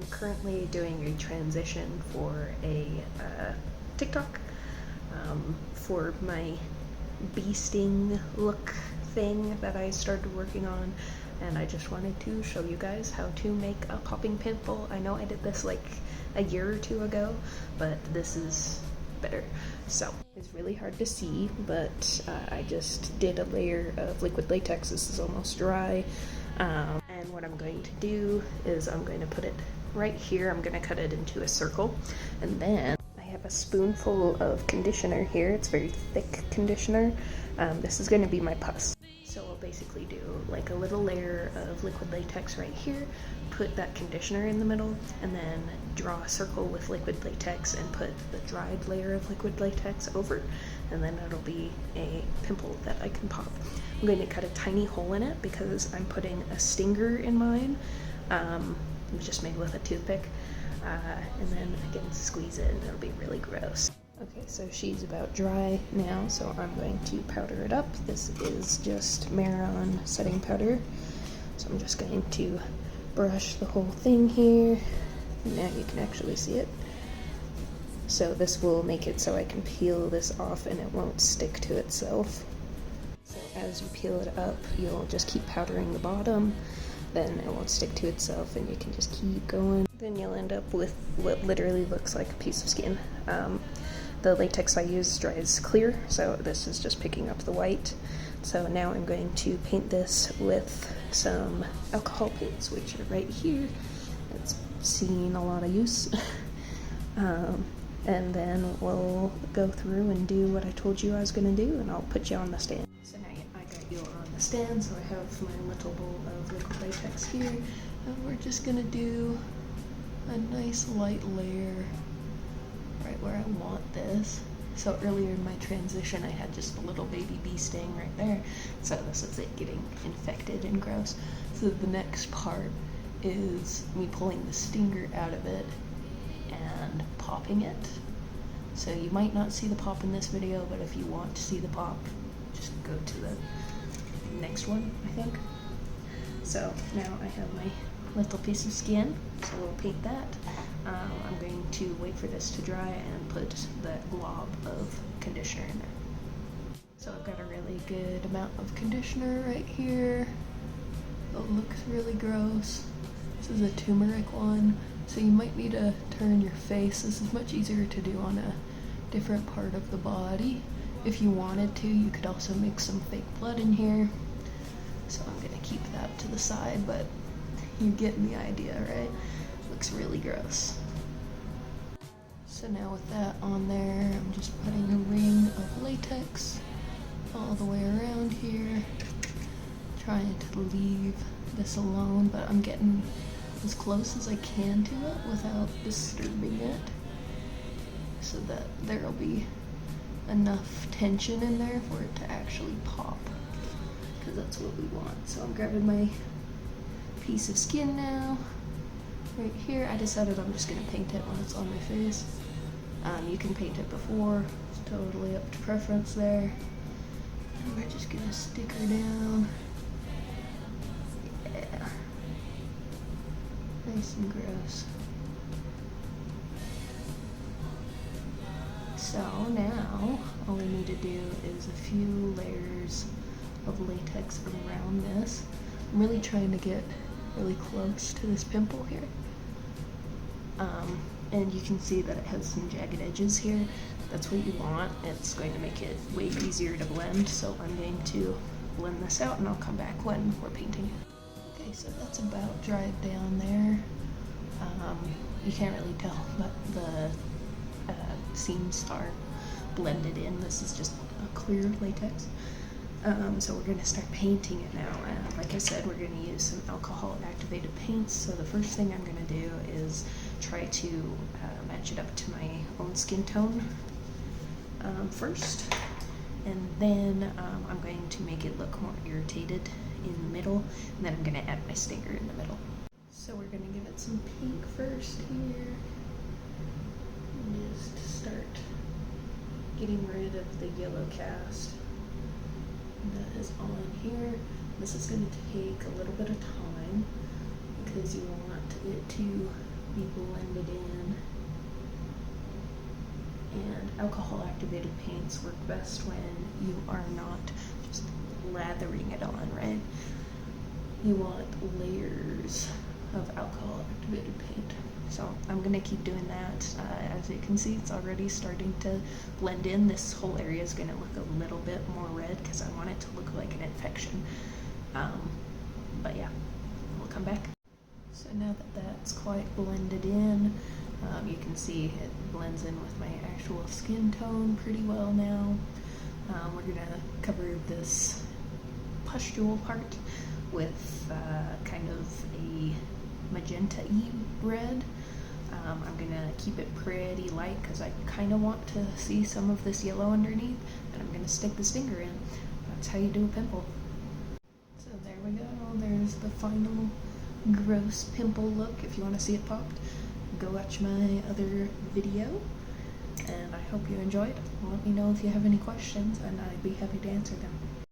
currently doing a transition for a TikTok for my bee sting look thing that I started working on, and I just wanted to show you guys how to make a popping pimple. I know I did this like a year or two ago, but this is better. So it's really hard to see, but I just did a layer of liquid latex. This is almost dry. And what I'm going to do is I'm going to put it right here. I'm going to cut it into a circle, and then I have a spoonful of conditioner here. It's very thick conditioner. This is going to be my pus. So I'll basically do like a little layer of liquid latex right here, put that conditioner in the middle, and then draw a circle with liquid latex and put the dried layer of liquid latex over, and then it'll be a pimple that I can pop. I'm going to cut a tiny hole in it because I'm putting a stinger in mine. It was just made with a toothpick, and then I can squeeze it and it'll be really gross. Okay, so she's about dry now, so I'm going to powder it up. This is just Maron setting powder. So I'm just going to brush the whole thing here. Now you can actually see it. So this will make it so I can peel this off and it won't stick to itself. So as you peel it up, you'll just keep powdering the bottom, then it won't stick to itself and you can just keep going. Then you'll end up with what literally looks like a piece of skin. The latex I use dries clear, so this is just picking up the white. So now I'm going to paint this with some alcohol paints, which are right here. It's seen a lot of use. And then we'll go through and do what I told you I was going to do, and I'll put you on the stand. So now I got you on the stand, so I have my little bowl of liquid latex here, and we're just going to do a nice light layer right where I want this. So earlier in my transition I had just a little baby bee sting right there, so this is it getting infected and gross. So the next part is me pulling the stinger out of it and popping it. So you might not see the pop in this video, but if you want to see the pop, just go to the next one, I think. So now I have my little piece of skin, so we'll paint that. I'm going to wait for this to dry and put that glob of conditioner in there. So I've got a really good amount of conditioner right here. It looks really gross. This is a turmeric one, so you might need to turn your face. This is much easier to do on a different part of the body. If you wanted to, you could also mix some fake blood in here. So I'm gonna keep that to the side, but you get the idea, right? Looks really gross. So now with that on there, I'm just putting a ring of latex all the way around here, trying to leave this alone, but I'm getting as close as I can to it without disturbing it, so that there'll be enough tension in there for it to actually pop, because that's what we want. So I'm grabbing my piece of skin now, right here. I decided I'm just gonna paint it when it's on my face. You can paint it before, it's totally up to preference there. And we're just gonna stick her down. Yeah. Nice and gross. So now, all we need to do is a few layers of latex around this. I'm really trying to get really close to this pimple here. And you can see that it has some jagged edges here. That's what you want. It's going to make it way easier to blend, so I'm going to blend this out and I'll come back when we're painting. Okay, so that's about dried down there. You can't really tell, but the seams are blended in. This is just a clear latex. So we're going to start painting it now. Like I said, we're going to use some alcohol activated paints. So the first thing I'm going to do is try to match it up to my own skin tone first. And then I'm going to make it look more irritated in the middle. And then I'm going to add my stinger in the middle. So we're going to give it some pink first here. And just start getting rid of the yellow cast that is on here. This is going to take a little bit of time because you want it to be blended in. And alcohol activated paints work best when you are not just lathering it on, right? You want layers of alcohol activated paint. So I'm gonna keep doing that. As you can see, it's already starting to blend in. This whole area is gonna look a little bit more red because I want it to look like an infection. But yeah, we'll come back. So now that that's quite blended in, you can see it blends in with my actual skin tone pretty well now. We're gonna cover this pustule part with kind of a magenta-y red. I'm gonna keep it pretty light because I kind of want to see some of this yellow underneath, and I'm gonna stick this finger in. That's how you do a pimple. So there we go, there's the final gross pimple look. If you want to see it popped, go watch my other video, and I hope you enjoyed. Let me know if you have any questions, and I'd be happy to answer them.